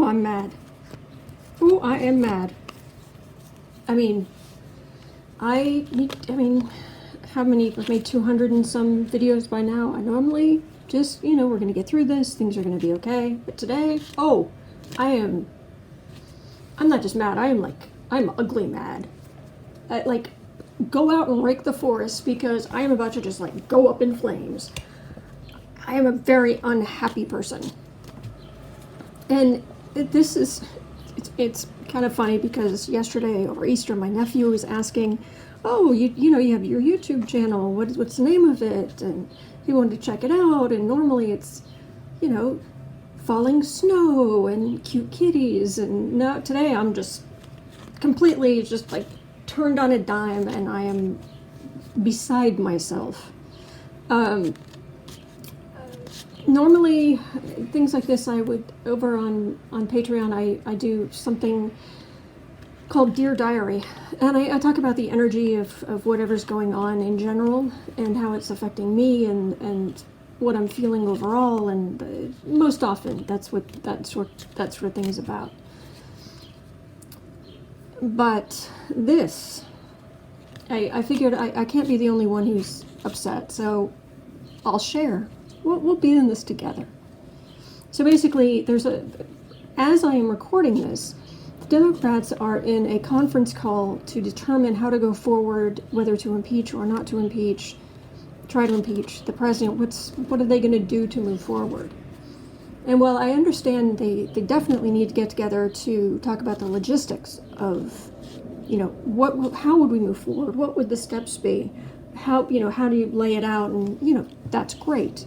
I'm mad. Ooh, I am mad. I mean, how many? I've made 200 and some videos by now. I normally just, we're going to get through this. Things are going to be okay. But today, I'm not just mad. I'm ugly mad. Go out and rake the forest because I am about to just go up in flames. I am a very unhappy person. And it's kind of funny because yesterday over Easter, my nephew was asking, oh, you have your YouTube channel. What's the name of it? And he wanted to check it out. And normally it's, falling snow and cute kitties. And now today I'm just completely turned on a dime and I am beside myself. Normally, things like this, I would, over on Patreon, I do something called Dear Diary. And I talk about the energy of whatever's going on in general and how it's affecting me and what I'm feeling overall. And most often, that's what thing is about. But this, I figured I can't be the only one who's upset, so I'll share. We'll be in this together. So basically, as I am recording this, the Democrats are in a conference call to determine how to go forward, whether to impeach or not to impeach, try to impeach the president. What are they going to do to move forward? And while I understand they definitely need to get together to talk about the logistics of, how would we move forward? What would the steps be? How do you lay it out? And, that's great.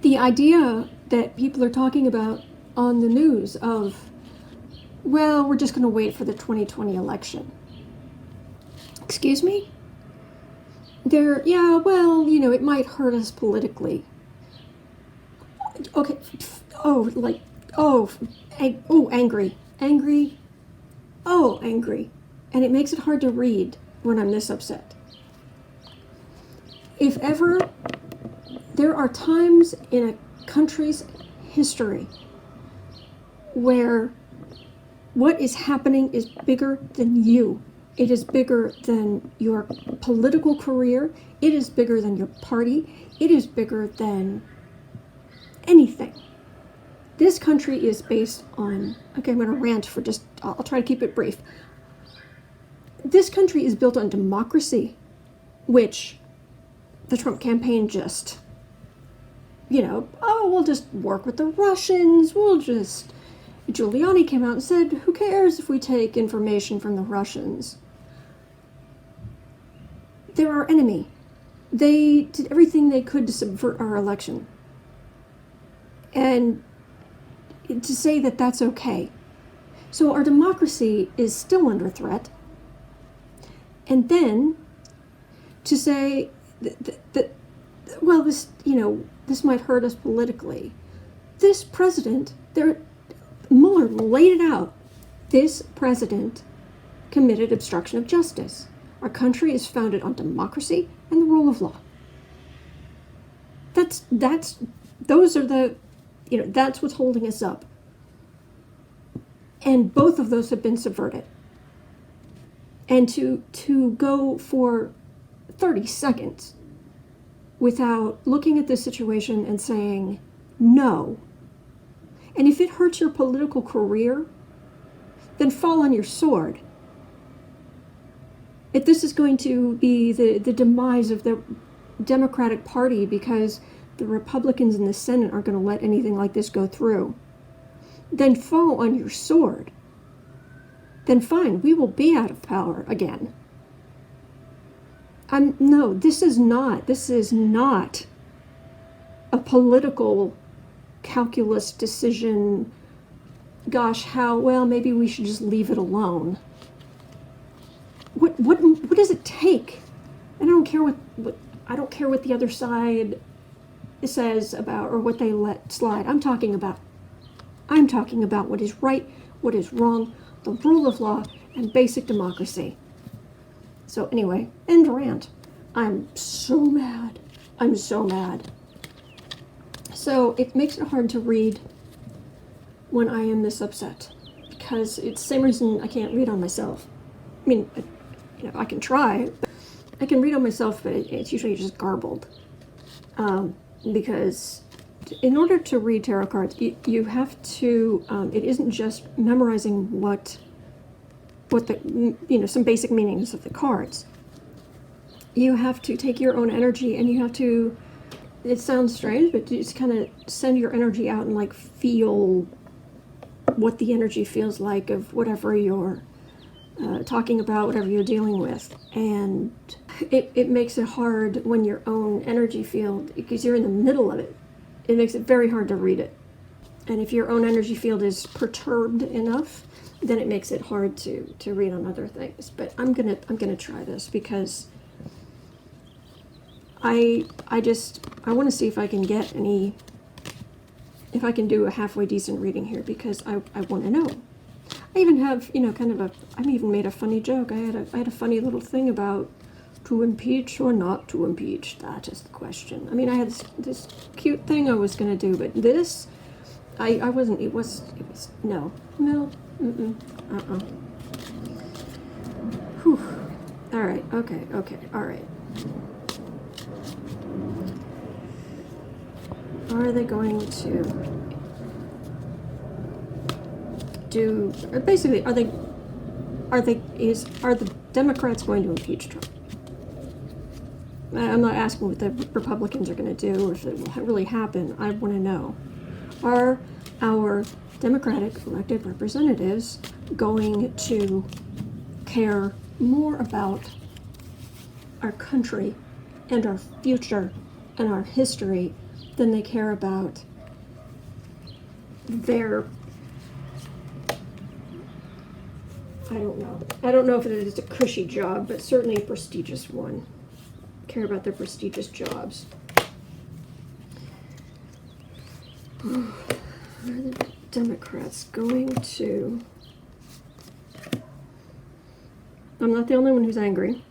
The idea that people are talking about on the news of, well, we're just going to wait for the 2020 election. Excuse me? It might hurt us politically. Okay. Angry. Angry. Oh, angry. And it makes it hard to read when I'm this upset. If ever there are times in a country's history where what is happening is bigger than you. It is bigger than your political career. It is bigger than your party. It is bigger than anything. This country is based on, okay, I'm going to rant I'll try to keep it brief. This country is built on democracy, which the Trump campaign just, we'll just work with the Russians. Giuliani came out and said, who cares if we take information from the Russians? They're our enemy. They did everything they could to subvert our election. And to say that that's okay. So our democracy is still under threat. And then to say that this might hurt us politically. This president, Mueller laid it out. This president committed obstruction of justice. Our country is founded on democracy and the rule of law. That's what's holding us up. And both of those have been subverted. And to go for 30 seconds without looking at this situation and saying no, and if it hurts your political career, then fall on your sword. If this is going to be the demise of the Democratic Party because the Republicans in the Senate aren't going to let anything like this go through, then fall on your sword. Then fine, we will be out of power again. No, this is not a political calculus decision. Gosh, maybe we should just leave it alone. What does it take? And I don't care what the other side says about or what they let slide. I'm talking about what is right, what is wrong, the rule of law, and basic democracy. So anyway, end rant. I'm so mad. So it makes it hard to read when I am this upset, because it's the same reason I can't read on myself. I mean, I can try. I can read on myself, but it's usually just garbled. Because in order to read tarot cards, you have to, it isn't just memorizing what the, some basic meanings of the cards. You have to take your own energy and you have to, it sounds strange, but you just kind of send your energy out and like feel what the energy feels like of whatever you're talking about, whatever you're dealing with. And it makes it hard when your own energy field, because you're in the middle of it, it makes it very hard to read it. And if your own energy field is perturbed enough, then it makes it hard to read on other things. But I'm gonna try this because I want to see if I can get if I can do a halfway decent reading here, because I want to know. I even have, I even made a funny joke. I had a funny little thing about to impeach or not to impeach. That is the question. I mean, I had this cute thing I was going to do, but this, I wasn't, it was, no, Whew. All right, okay, all right. Are they going to do, basically, are the Democrats going to impeach Trump? I'm not asking what the Republicans are going to do or if it will really happen. I want to know, are our Democratic elected representatives going to care more about our country and our future and our history than they care about their, I don't know if it is a cushy job, but certainly a prestigious one. Care about their prestigious jobs. Are the Democrats going to, I'm not the only one who's angry.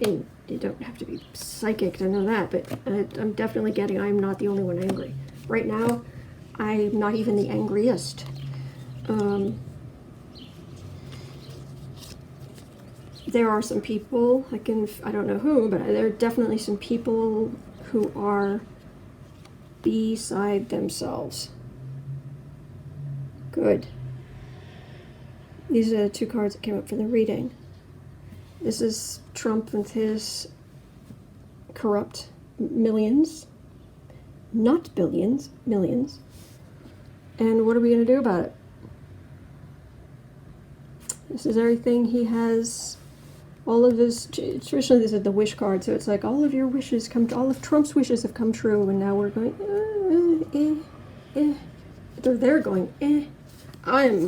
And you don't have to be psychic to know that, but I'm definitely getting, I'm not the only one angry. Right now, I'm not even the angriest. There are some people, I don't know who, but there are definitely some people who are beside themselves. Good. These are the two cards that came up for the reading. This is Trump with his corrupt millions, not billions, millions. And what are we going to do about it? This is everything he has, all of his, traditionally this is the wish card, so it's like all of your wishes all of Trump's wishes have come true, and now we're going, They're going, I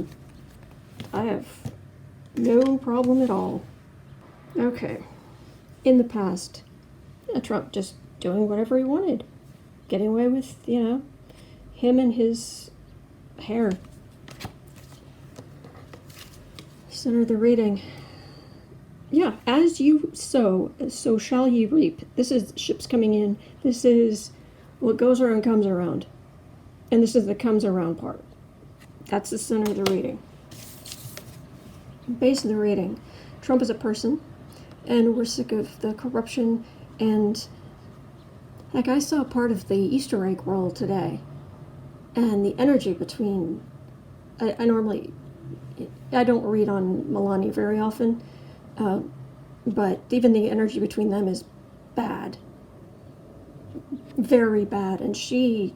have no problem at all. Okay. In the past, Trump just doing whatever he wanted. Getting away with, him and his hair. Center of the reading. Yeah, as you sow, so shall ye reap. This is ships coming in. This is what goes around comes around. And this is the comes around part. That's the center of the reading. Base of the reading. Trump is a person, and we're sick of the corruption, and like I saw part of the Easter egg roll today, and the energy between, I don't read on Melania very often, but even the energy between them is bad. Very bad. And she,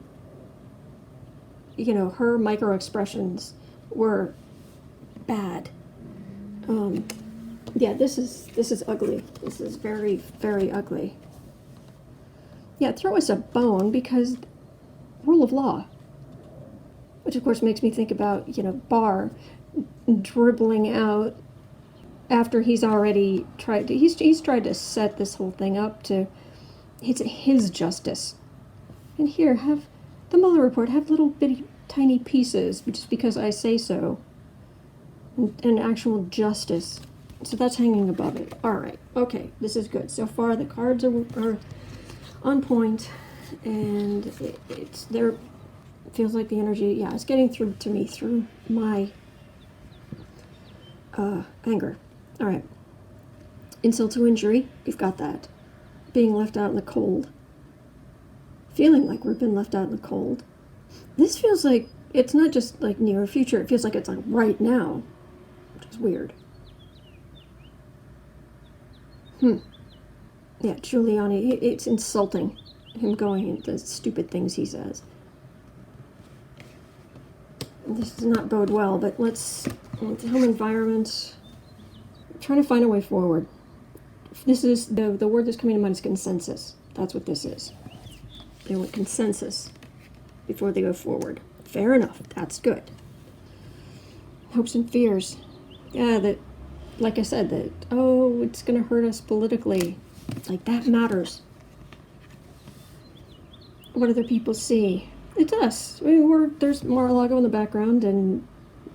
her micro expressions were bad. Yeah, this is ugly. This is very, very ugly. Yeah, throw us a bone, because rule of law. Which of course makes me think about, Barr dribbling out after he's already tried to, he's tried to set this whole thing up to, it's his justice. And here, have the Mueller report, have little bitty tiny pieces, just because I say so, and actual justice. So that's hanging above it. All right, okay, this is good. So far the cards are on point, and feels like the energy, yeah, is getting through to me through my anger. All right. Insult to injury, we've got that. Being left out in the cold. Feeling like we've been left out in the cold. This feels like it's not just like near future, it feels like it's like right now, which is weird. Yeah, Giuliani, it's insulting, him going into stupid things he says. This does not bode well, but let's, home environment, I'm trying to find a way forward. This is, the word that's coming to mind is consensus. That's what this is. They want consensus before they go forward. Fair enough, that's good. Hopes and fears. Yeah, that, like I said, that, oh, it's going to hurt us politically. Like, that matters. What other people see. It's us. I mean, there's Mar-a-Lago in the background, and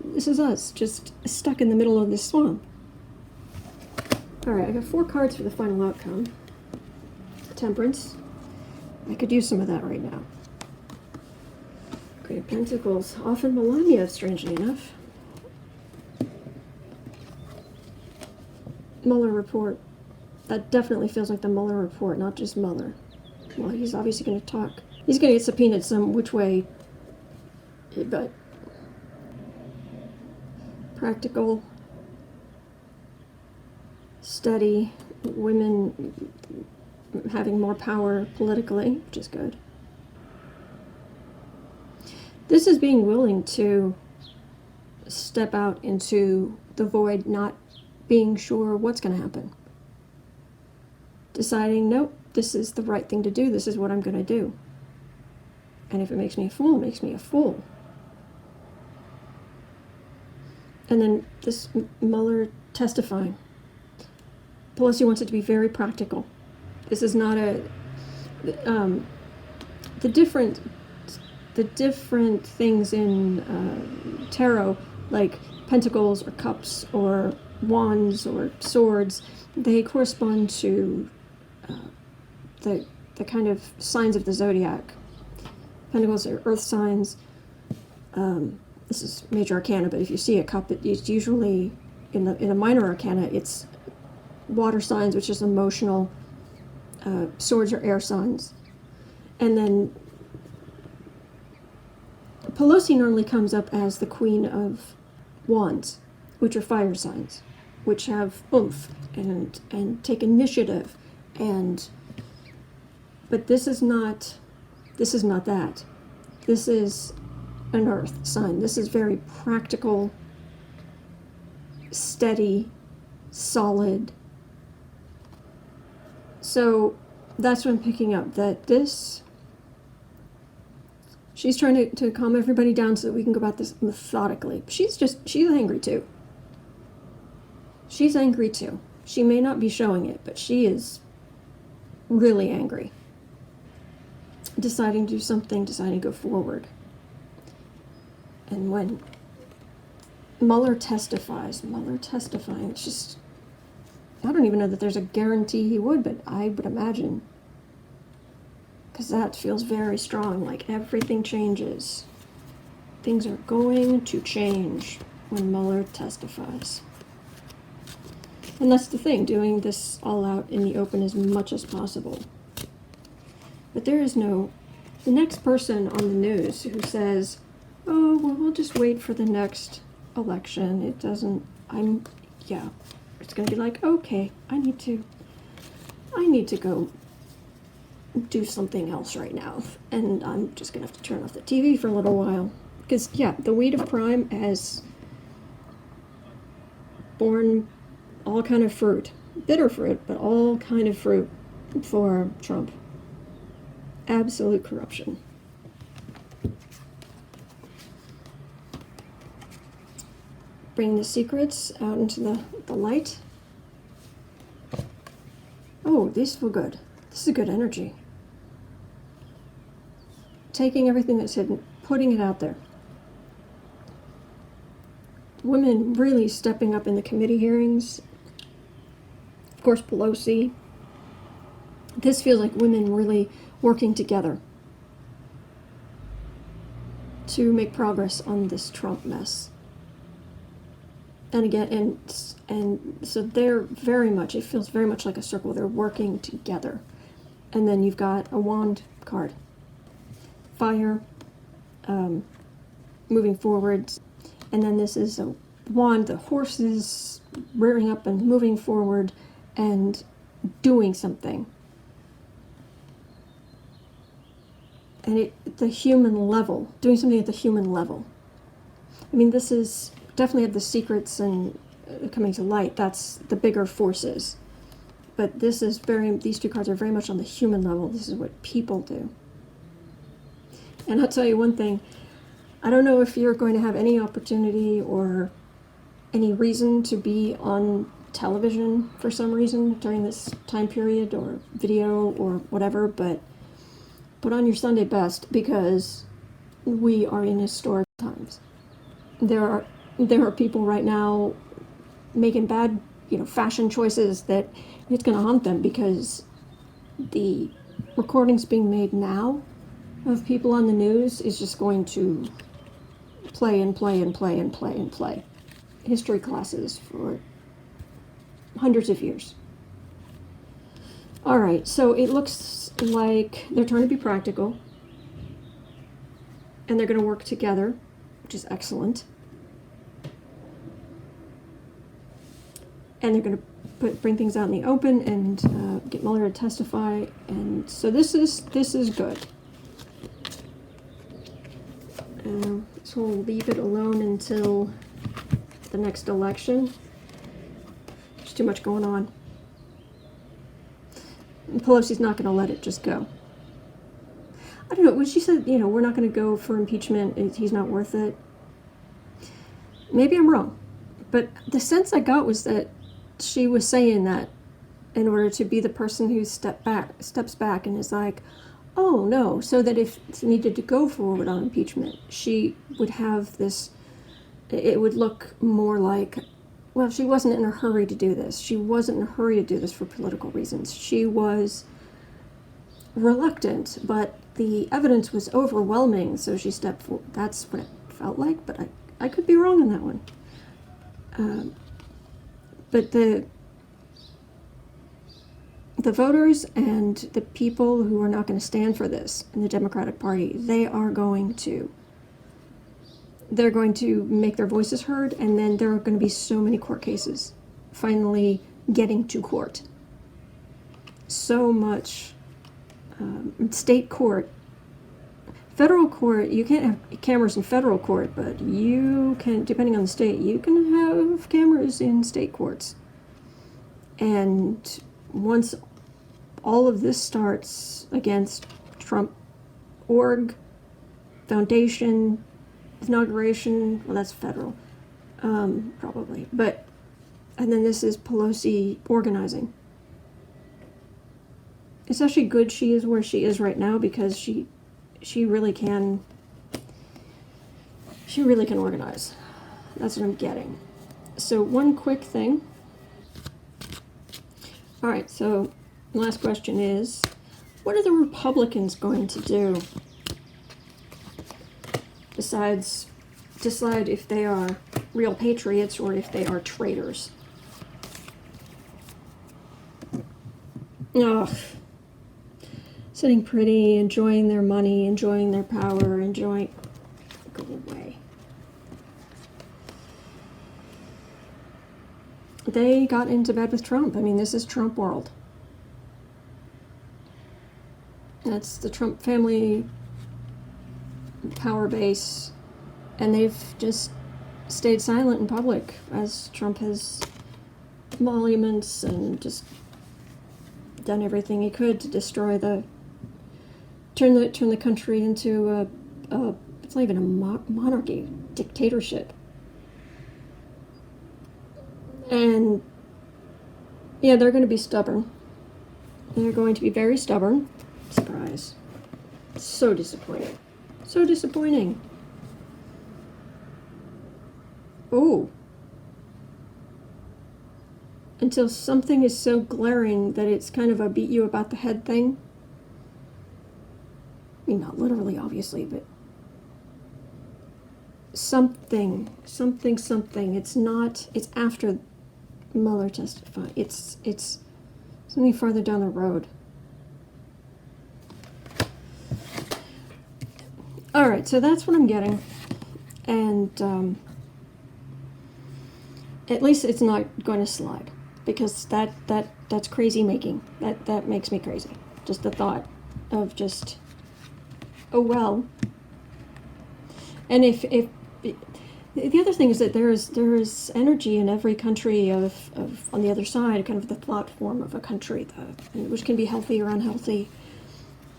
this is us, just stuck in the middle of this swamp. Alright, I got 4 cards for the final outcome. Temperance. I could use some of that right now. Queen of Pentacles. Often Melania, strangely enough. Mueller report. That definitely feels like the Mueller report, not just Mueller. Well, he's obviously going to talk. He's going to get subpoenaed some which way, but practical, steady, women having more power politically, which is good. This is being willing to step out into the void, not being sure what's going to happen. Deciding, nope, this is the right thing to do. This is what I'm going to do. And if it makes me a fool, it makes me a fool. And then this Mueller testifying. Pelosi wants it to be very practical. This is not a... the different things in tarot, like pentacles or cups or wands or swords, they correspond to the kind of signs of the zodiac. Pentacles are earth signs. This is major arcana, but if you see a cup, it's usually in a minor arcana, it's water signs, which is emotional. Swords are air signs. And then Pelosi normally comes up as the Queen of Wands, which are fire signs, which have oomph and take initiative, but this is not that. This is an earth sign. This is very practical, steady, solid. So that's what I'm picking up, that this, she's trying to calm everybody down so that we can go about this methodically. She's angry too. She's angry too. She may not be showing it, but she is really angry. Deciding to do something, deciding to go forward. And when Mueller testifying, it's just, I don't even know that there's a guarantee he would, but I would imagine. Because that feels very strong, like everything changes. Things are going to change when Mueller testifies. And that's the thing, doing this all out in the open as much as possible. But there is no, the next person on the news who says, oh, well, we'll just wait for the next election. It doesn't, it's going to be like, okay, I need to go do something else right now. And I'm just going to have to turn off the TV for a little while. Because, the weed of crime has borne all kind of fruit. Bitter fruit, but all kind of fruit for Trump. Absolute corruption. Bring the secrets out into the light. Oh, these feel good. This is good energy. Taking everything that's hidden, putting it out there. Women really stepping up in the committee hearings. Of course, Pelosi. This feels like women really working together. to make progress on this Trump mess. And again, and so they're very much, it feels very much like a circle. They're working together. And then you've got a wand card. Fire, moving forward. And then this is a wand, the horse is rearing up and moving forward and doing something. And the human level, doing something at the human level. I mean, this is definitely have the secrets and coming to light. That's the bigger forces. But this is these two cards are very much on the human level. This is what people do. And I'll tell you one thing, I don't know if you're going to have any opportunity or any reason to be on television for some reason during this time period, or video or whatever, but put on your Sunday best, because we are in historic times. There are people right now making bad, fashion choices that it's going to haunt them, because the recordings being made now of people on the news is just going to play and play and play and play and play. History classes for hundreds of years. All right, so it looks like they're trying to be practical, and they're going to work together, which is excellent. And they're going to bring things out in the open and get Mueller to testify, and so this is good. So we'll leave it alone until the next election. There's too much going on. And Pelosi's not going to let it just go. I don't know, when she said, we're not going to go for impeachment, he's not worth it. Maybe I'm wrong. But the sense I got was that she was saying that in order to be the person who steps back and is like, oh no, so that if it needed to go forward on impeachment, she would have this, it would look more like, well, she wasn't in a hurry to do this. She wasn't in a hurry to do this for political reasons. She was reluctant, but the evidence was overwhelming, so she stepped forward. That's what it felt like, but I could be wrong on that one. But the voters and the people who are not going to stand for this in the Democratic Party, they're going to make their voices heard, and then there are going to be so many court cases finally getting to court. So much state court. Federal court, you can't have cameras in federal court, but you can, depending on the state, you can have cameras in state courts. And once all of this starts against Trump org, foundation, inauguration, well, that's federal, probably. But, and then this is Pelosi organizing. It's actually good she is where she is right now, because she really can organize. That's what I'm getting. So one quick thing. All right, so the last question is, what are the Republicans going to do besides decide if they are real patriots or if they are traitors? Ugh. Sitting pretty, enjoying their money, enjoying their power, go away. They got into bed with Trump. I mean, this is Trump world. That's the Trump family power base, and they've just stayed silent in public as Trump has emoluments and just done everything he could to destroy turn the country into a it's not even a monarchy, dictatorship. And yeah, they're going to be stubborn. They're going to be very stubborn. Surprise. So disappointing. So disappointing. Oh. Until something is so glaring that it's kind of a beat you about the head thing. I mean, not literally, obviously, but something. It's not, it's after Mueller testified. It's something farther down the road. All right, so that's what I'm getting. And at least it's not going to slide, because that's crazy making. That makes me crazy. Just the thought of just, oh well. And if the other thing is that there is energy in every country of on the other side, kind of the thought form of a country, which can be healthy or unhealthy.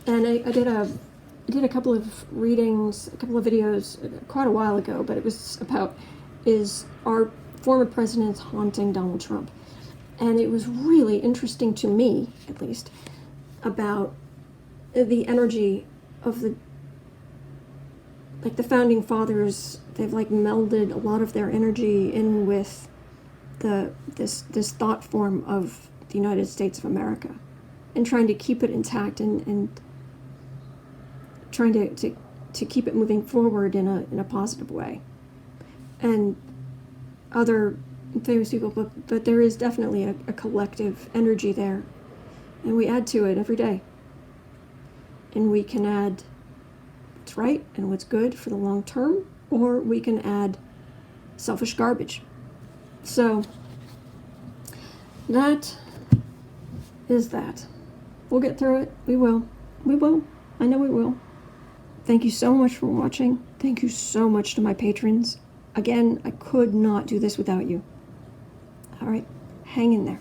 And I did a couple of readings, a couple of videos quite a while ago, but it was about, is our former presidents haunting Donald Trump? And it was really interesting to me, at least, about the energy of the founding fathers. They've melded a lot of their energy in with this thought form of the United States of America, and trying to keep it intact and trying to keep it moving forward in a positive way. And other famous people, but there is definitely a collective energy there, and we add to it every day. And we can add what's right and what's good for the long term, or we can add selfish garbage. So that is that. We'll get through it. We will. I know we will. Thank you so much for watching. Thank you so much to my patrons. Again, I could not do this without you. All right, hang in there.